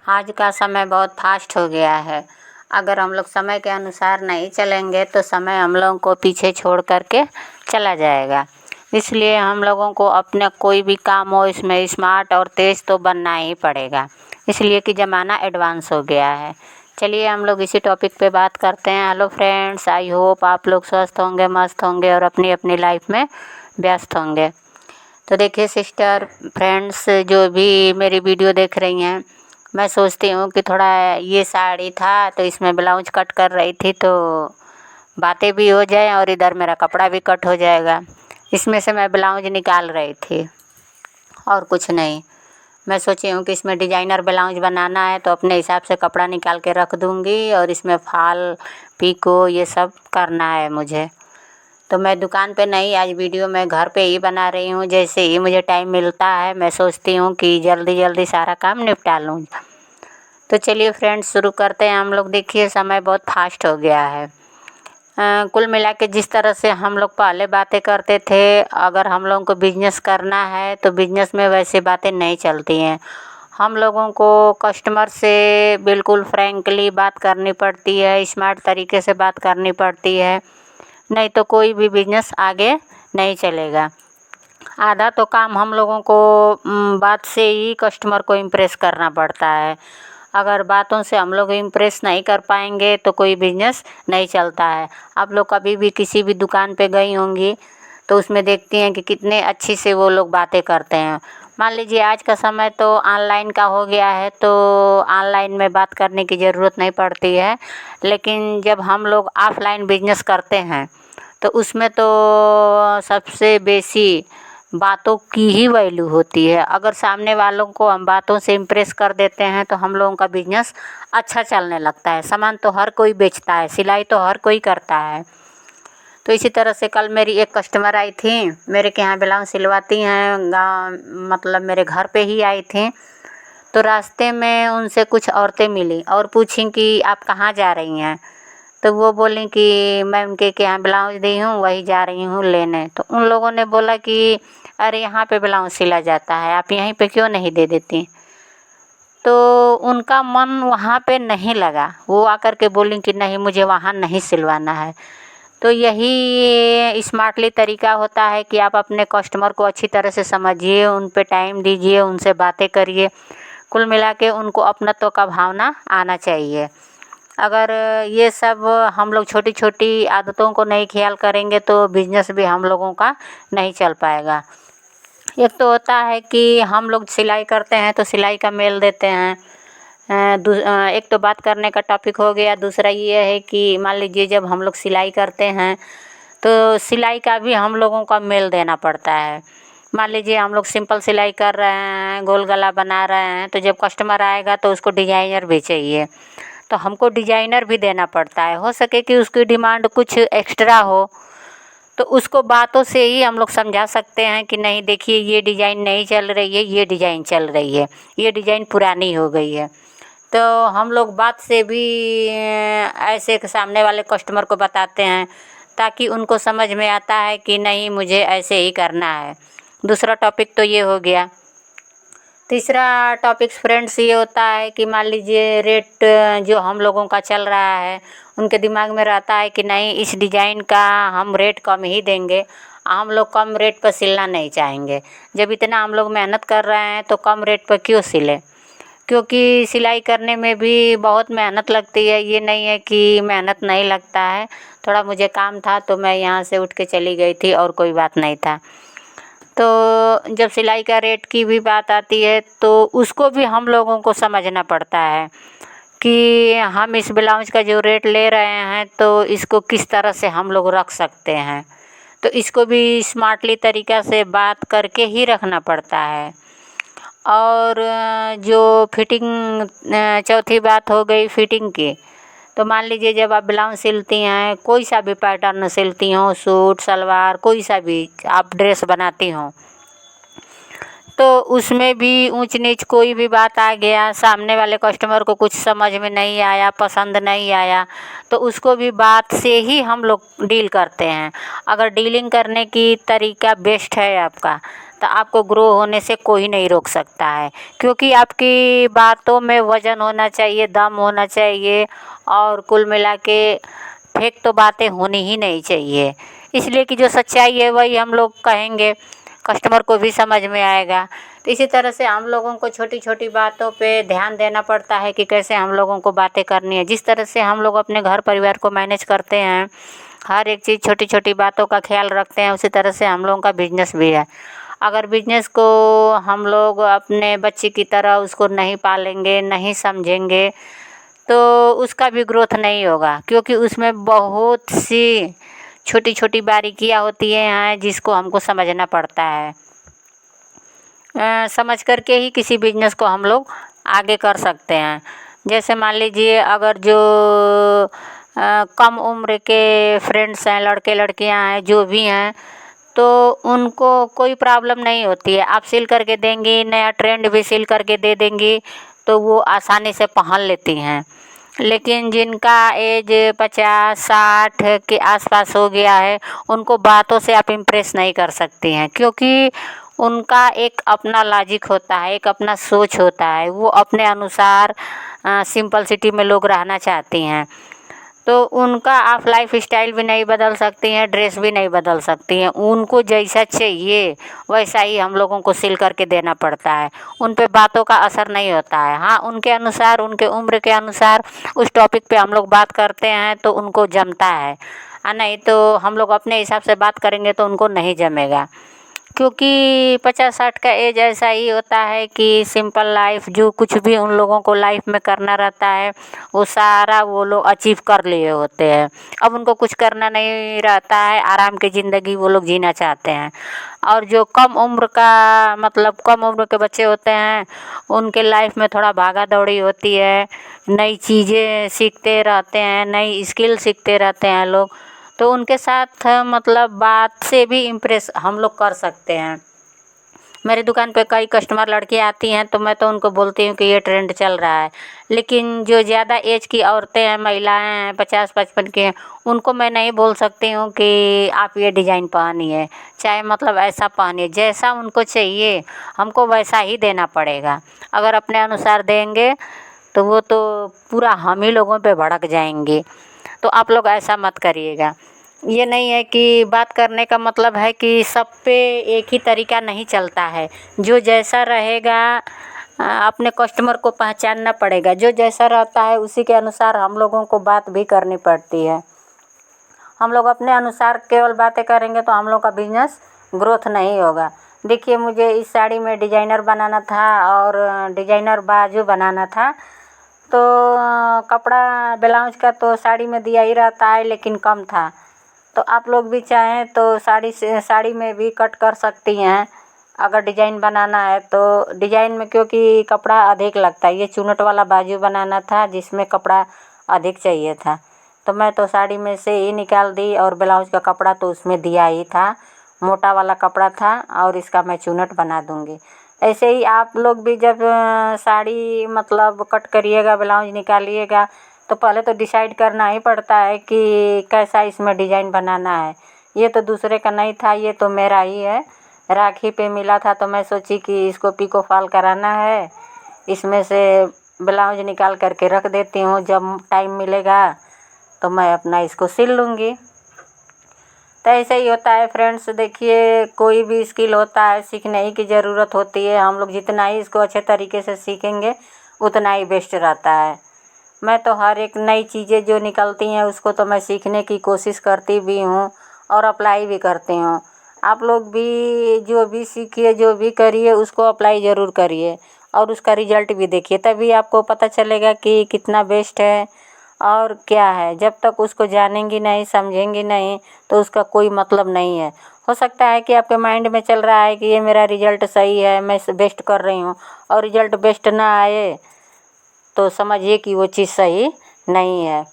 आज का समय बहुत फास्ट हो गया है। अगर हम लोग समय के अनुसार नहीं चलेंगे तो समय हम लोगों को पीछे छोड़ कर के चला जाएगा। इसलिए हम लोगों को अपना कोई भी काम हो इसमें स्मार्ट और तेज़ तो बनना ही पड़ेगा, इसलिए कि ज़माना एडवांस हो गया है। चलिए हम लोग इसी टॉपिक पे बात करते हैं। हेलो फ्रेंड्स, आई होप आप लोग स्वस्थ होंगे, मस्त होंगे और अपनी अपनी लाइफ में व्यस्त होंगे। तो देखिए सिस्टर, फ्रेंड्स जो भी मेरी वीडियो देख रही हैं, मैं सोचती हूँ कि थोड़ा ये साड़ी था तो इसमें ब्लाउज कट कर रही थी तो बातें भी हो जाए और इधर मेरा कपड़ा भी कट हो जाएगा। इसमें से मैं ब्लाउज निकाल रही थी और कुछ नहीं। मैं सोची हूँ कि इसमें डिजाइनर ब्लाउज बनाना है तो अपने हिसाब से कपड़ा निकाल के रख दूँगी और इसमें फाल पीको ये सब करना है मुझे। तो मैं दुकान पे नहीं, आज वीडियो मैं घर पे ही बना रही हूँ। जैसे ही मुझे टाइम मिलता है मैं सोचती हूँ कि जल्दी जल्दी सारा काम निपटा लूँ। तो चलिए फ्रेंड्स शुरू करते हैं हम लोग। देखिए समय बहुत फास्ट हो गया है। कुल मिला के जिस तरह से हम लोग पहले बातें करते थे, अगर हम लोगों को बिजनेस करना है तो बिजनेस में वैसे बातें नहीं चलती हैं। हम लोगों को कस्टमर से बिल्कुल फ्रैंकली बात करनी पड़ती है, स्मार्ट तरीके से बात करनी पड़ती है, नहीं तो कोई भी बिजनेस आगे नहीं चलेगा। आधा तो काम हम लोगों को बात से ही कस्टमर को इम्प्रेस करना पड़ता है। अगर बातों से हम लोग इम्प्रेस नहीं कर पाएंगे तो कोई बिजनेस नहीं चलता है। आप लोग कभी भी किसी भी दुकान पे गई होंगी तो उसमें देखती हैं कि कितने अच्छी से वो लोग बातें करते हैं। मान लीजिए आज का समय तो ऑनलाइन का हो गया है तो ऑनलाइन में बात करने की ज़रूरत नहीं पड़ती है, लेकिन जब हम लोग ऑफलाइन बिजनेस करते हैं तो उसमें तो सबसे बेसी बातों की ही वैल्यू होती है। अगर सामने वालों को हम बातों से इम्प्रेस कर देते हैं तो हम लोगों का बिजनेस अच्छा चलने लगता है। सामान तो हर कोई बेचता है, सिलाई तो हर कोई करता है। तो इसी तरह से कल मेरी एक कस्टमर आई थी, मेरे के यहाँ ब्लाउज सिलवाती हैं, मतलब मेरे घर पे ही आई थी। तो रास्ते में उनसे कुछ औरतें मिली और पूछी कि आप कहाँ जा रही हैं। तो वो बोली कि मैं उनके यहाँ ब्लाउज दी हूँ, वही जा रही हूँ लेने। तो उन लोगों ने बोला कि अरे यहाँ पे ब्लाउज सिला जाता है, आप यहीं पे क्यों नहीं दे देती। तो उनका मन वहाँ पे नहीं लगा, वो आकर के बोली कि नहीं मुझे वहाँ नहीं सिलवाना है। तो यही स्मार्टली तरीका होता है कि आप अपने कस्टमर को अच्छी तरह से समझिए, उन पे टाइम दीजिए, उनसे बातें करिए। कुल मिला के उनको अपनत्व का भावना आना चाहिए। अगर ये सब हम लोग छोटी छोटी आदतों को नहीं ख्याल करेंगे तो बिजनेस भी हम लोगों का नहीं चल पाएगा। एक तो होता है कि हम लोग सिलाई करते हैं तो सिलाई का मेल देते हैं। एक तो बात करने का टॉपिक हो गया। दूसरा ये है कि मान लीजिए जब हम लोग सिलाई करते हैं तो सिलाई का भी हम लोगों का मेल देना पड़ता है। मान लीजिए हम लोग सिंपल सिलाई कर रहे हैं, गोल गला बना रहे हैं, तो जब कस्टमर आएगा तो उसको डिजाइनर भी चाहिए, तो हमको डिजाइनर भी देना पड़ता है। हो सके कि उसकी डिमांड कुछ एक्स्ट्रा हो तो उसको बातों से ही हम लोग समझा सकते हैं कि नहीं देखिए ये डिज़ाइन नहीं चल रही है, ये डिज़ाइन चल रही है, ये डिज़ाइन पुरानी हो गई है। तो हम लोग बात से भी ऐसे सामने वाले कस्टमर को बताते हैं ताकि उनको समझ में आता है कि नहीं मुझे ऐसे ही करना है। दूसरा टॉपिक तो ये हो गया। तीसरा टॉपिक फ्रेंड्स ये होता है कि मान लीजिए रेट जो हम लोगों का चल रहा है, उनके दिमाग में रहता है कि नहीं इस डिज़ाइन का हम रेट कम ही देंगे, हम लोग कम रेट पर सिलना नहीं चाहेंगे। जब इतना हम लोग मेहनत कर रहे हैं तो कम रेट पर क्यों सिले, क्योंकि सिलाई करने में भी बहुत मेहनत लगती है। ये नहीं है कि मेहनत नहीं लगता है। थोड़ा मुझे काम था तो मैं यहाँ से उठ के चली गई थी और कोई बात नहीं था। तो जब सिलाई का रेट की भी बात आती है तो उसको भी हम लोगों को समझना पड़ता है कि हम इस ब्लाउज का जो रेट ले रहे हैं तो इसको किस तरह से हम लोग रख सकते हैं। तो इसको भी स्मार्टली तरीक़ा से बात करके ही रखना पड़ता है। और जो फिटिंग, चौथी बात हो गई फिटिंग की। तो मान लीजिए जब आप ब्लाउज सिलती हैं, कोई सा भी पैटर्न सिलती हों, सूट सलवार कोई सा भी आप ड्रेस बनाती हों, तो उसमें भी ऊंच नीच कोई भी बात आ गया, सामने वाले कस्टमर को कुछ समझ में नहीं आया, पसंद नहीं आया, तो उसको भी बात से ही हम लोग डील करते हैं। अगर डीलिंग करने की तरीका बेस्ट है आपका तो आपको ग्रो होने से कोई नहीं रोक सकता है, क्योंकि आपकी बातों में वज़न होना चाहिए, दम होना चाहिए, और कुल मिला के फेक तो बातें होनी ही नहीं चाहिए। इसलिए कि जो सच्चाई है वही हम लोग कहेंगे, कस्टमर को भी समझ में आएगा। तो इसी तरह से हम लोगों को छोटी छोटी बातों पे ध्यान देना पड़ता है कि कैसे हम लोगों को बातें करनी है। जिस तरह से हम लोग अपने घर परिवार को मैनेज करते हैं, हर एक चीज़ छोटी छोटी बातों का ख्याल रखते हैं, उसी तरह से हम लोगों का बिजनेस भी है। अगर बिजनेस को हम लोग अपने बच्चे की तरह उसको नहीं पालेंगे, नहीं समझेंगे, तो उसका भी ग्रोथ नहीं होगा, क्योंकि उसमें बहुत सी छोटी छोटी बारीकियाँ होती हैं जिसको हमको समझना पड़ता है। समझ कर के ही किसी बिजनेस को हम लोग आगे कर सकते हैं। जैसे मान लीजिए, अगर जो कम उम्र के फ्रेंड्स हैं, लड़के लड़कियां हैं, जो भी हैं, तो उनको कोई प्रॉब्लम नहीं होती है। आप सिल करके देंगी, नया ट्रेंड भी सिल करके दे देंगी, तो वो आसानी से पहन लेती हैं। लेकिन जिनका एज 50-60 के आसपास हो गया है, उनको बातों से आप इम्प्रेस नहीं कर सकती हैं, क्योंकि उनका एक अपना लॉजिक होता है, एक अपना सोच होता है। वो अपने अनुसार सिंपल सिटी में लोग रहना चाहती हैं, तो उनका आप लाइफ स्टाइल भी नहीं बदल सकती हैं, ड्रेस भी नहीं बदल सकती हैं। उनको जैसा चाहिए वैसा ही हम लोगों को सिल करके देना पड़ता है। उन पे बातों का असर नहीं होता है। हाँ, उनके अनुसार, उनके उम्र के अनुसार उस टॉपिक पे हम लोग बात करते हैं तो उनको जमता है, नहीं तो हम लोग अपने हिसाब से बात करेंगे तो उनको नहीं जमेगा। क्योंकि 50-60 का एज ऐसा ही होता है कि सिंपल लाइफ, जो कुछ भी उन लोगों को लाइफ में करना रहता है वो सारा वो लोग अचीव कर लिए होते हैं। अब उनको कुछ करना नहीं रहता है, आराम की ज़िंदगी वो लोग जीना चाहते हैं। और जो कम उम्र का, मतलब कम उम्र के बच्चे होते हैं, उनके लाइफ में थोड़ा भागा दौड़ी होती है, नई चीज़ें सीखते रहते हैं, नई स्किल सीखते रहते हैं लोग, तो उनके साथ मतलब बात से भी इम्प्रेस हम लोग कर सकते हैं। मेरी दुकान पे कई कस्टमर लड़कियां आती हैं, तो मैं तो उनको बोलती हूँ कि ये ट्रेंड चल रहा है। लेकिन जो ज़्यादा एज की औरतें हैं, महिलाएं हैं, 50-55 की हैं, उनको मैं नहीं बोल सकती हूँ कि आप ये डिज़ाइन पहनिए, चाहे मतलब ऐसा पहनिए। जैसा उनको चाहिए हमको वैसा ही देना पड़ेगा। अगर अपने अनुसार देंगे तो वो तो पूरा हम ही लोगों पे भड़क जाएंगे। तो आप लोग ऐसा मत करिएगा। ये नहीं है कि बात करने का मतलब है कि सब पे एक ही तरीका नहीं चलता है। जो जैसा रहेगा, अपने कस्टमर को पहचानना पड़ेगा। जो जैसा रहता है उसी के अनुसार हम लोगों को बात भी करनी पड़ती है। हम लोग अपने अनुसार केवल बातें करेंगे तो हम लोग का बिजनेस ग्रोथ नहीं होगा। देखिए, मुझे इस साड़ी में डिजाइनर बनाना था और डिजाइनर बाजू बनाना था, तो कपड़ा ब्लाउज का तो साड़ी में दिया ही रहता है, लेकिन कम था। तो आप लोग भी चाहें तो साड़ी में भी कट कर सकती हैं। अगर डिजाइन बनाना है तो डिजाइन में, क्योंकि कपड़ा अधिक लगता है। ये चुनट वाला बाजू बनाना था जिसमें कपड़ा अधिक चाहिए था, तो मैं तो साड़ी में से ही निकाल दी, और ब्लाउज का कपड़ा तो उसमें दिया ही था, मोटा वाला कपड़ा था, और इसका मैं चुनट बना दूँगी। ऐसे ही आप लोग भी जब साड़ी मतलब कट करिएगा, ब्लाउज निकालिएगा, तो पहले तो डिसाइड करना ही पड़ता है कि कैसा इसमें डिज़ाइन बनाना है। ये तो दूसरे का नहीं था, ये तो मेरा ही है। राखी पे मिला था तो मैं सोची कि इसको पिको फॉल कराना है, इसमें से ब्लाउज निकाल करके रख देती हूँ, जब टाइम मिलेगा तो मैं अपना इसको सिल लूँगी। तो ऐसे ही होता है फ्रेंड्स। देखिए, कोई भी स्किल होता है, सीखने ही की ज़रूरत होती है। हम लोग जितना ही इसको अच्छे तरीके से सीखेंगे उतना ही बेस्ट रहता है। मैं तो हर एक नई चीज़ें जो निकलती हैं उसको तो मैं सीखने की कोशिश करती भी हूँ और अप्लाई भी करती हूँ। आप लोग भी जो भी सीखिए, जो भी करिए, उसको अप्लाई ज़रूर करिए और उसका रिजल्ट भी देखिए, तभी आपको पता चलेगा कि कितना बेस्ट है और क्या है। जब तक उसको जानेंगी नहीं, समझेंगी नहीं, तो उसका कोई मतलब नहीं है। हो सकता है कि आपके माइंड में चल रहा है कि ये मेरा रिजल्ट सही है, मैं बेस्ट कर रही हूँ, और रिजल्ट बेस्ट ना आए तो समझिए कि वो चीज़ सही नहीं है।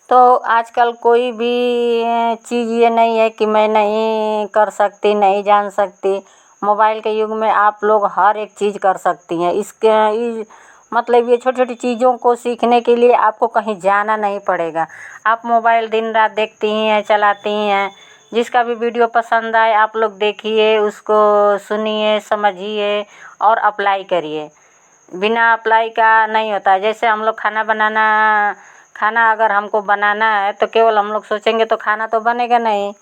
तो आजकल कोई भी चीज़ ये नहीं है कि मैं नहीं कर सकती, नहीं जान सकती। मोबाइल के युग में आप लोग हर एक चीज़ कर सकती हैं। मतलब ये छोटी छोटी चीज़ों को सीखने के लिए आपको कहीं जाना नहीं पड़ेगा। आप मोबाइल दिन रात देखती ही हैं, चलाती ही हैं, जिसका भी वीडियो पसंद आए आप लोग देखिए, उसको सुनिए, समझिए और अप्लाई करिए। बिना अप्लाई का नहीं होता। जैसे हम लोग खाना अगर हमको बनाना है तो केवल हम लोग सोचेंगे तो खाना तो बनेगा नहीं।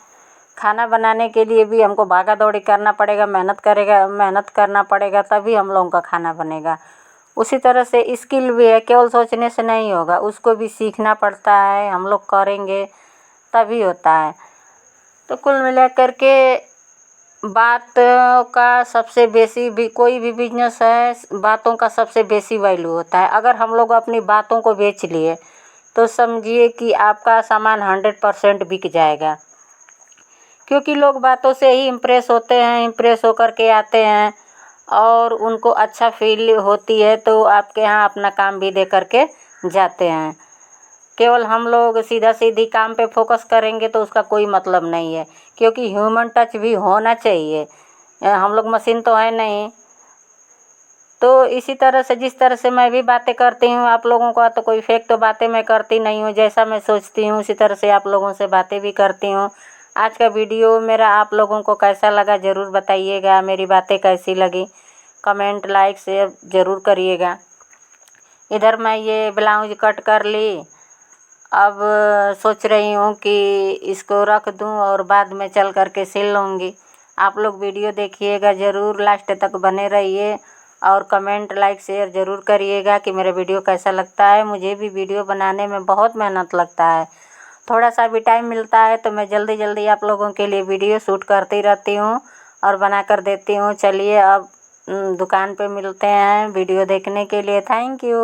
खाना बनाने के लिए भी हमको भागा दौड़ी करना पड़ेगा, मेहनत करना पड़ेगा, तभी हम लोगों का खाना बनेगा। उसी तरह से स्किल भी है, केवल सोचने से नहीं होगा, उसको भी सीखना पड़ता है। हम लोग करेंगे तभी होता है। तो कुल मिलाकर के बात का सबसे बेसी भी कोई भी बिजनेस है, बातों का सबसे बेसी वैल्यू होता है। अगर हम लोग अपनी बातों को बेच लिए तो समझिए कि आपका सामान 100% बिक जाएगा, क्योंकि लोग बातों से ही इम्प्रेस होते हैं, इम्प्रेस होकर के आते हैं और उनको अच्छा फील होती है तो आपके यहाँ अपना काम भी दे करके जाते हैं। केवल हम लोग सीधा सीधी काम पे फोकस करेंगे तो उसका कोई मतलब नहीं है, क्योंकि ह्यूमन टच भी होना चाहिए। हम लोग मशीन तो है नहीं। तो इसी तरह से जिस तरह से मैं भी बातें करती हूँ आप लोगों का तो कोई फेक तो बातें मैं करती नहीं हूँ। जैसा मैं सोचती हूँ उसी तरह से आप लोगों से बातें भी करती हूँ। आज का वीडियो मेरा आप लोगों को कैसा लगा ज़रूर बताइएगा। मेरी बातें कैसी लगी कमेंट लाइक शेयर ज़रूर करिएगा। इधर मैं ये ब्लाउज कट कर ली, अब सोच रही हूँ कि इसको रख दूँ और बाद में चल कर के सिल लूँगी। आप लोग वीडियो देखिएगा ज़रूर, लास्ट तक बने रहिए और कमेंट लाइक शेयर ज़रूर करिएगा कि मेरा वीडियो कैसा लगता है। मुझे भी वीडियो बनाने में बहुत मेहनत लगता है। थोड़ा सा भी टाइम मिलता है तो मैं जल्दी जल्दी आप लोगों के लिए वीडियो शूट करती रहती हूँ और बना कर देती हूँ। चलिए अब दुकान पे मिलते हैं वीडियो देखने के लिए। Thank you.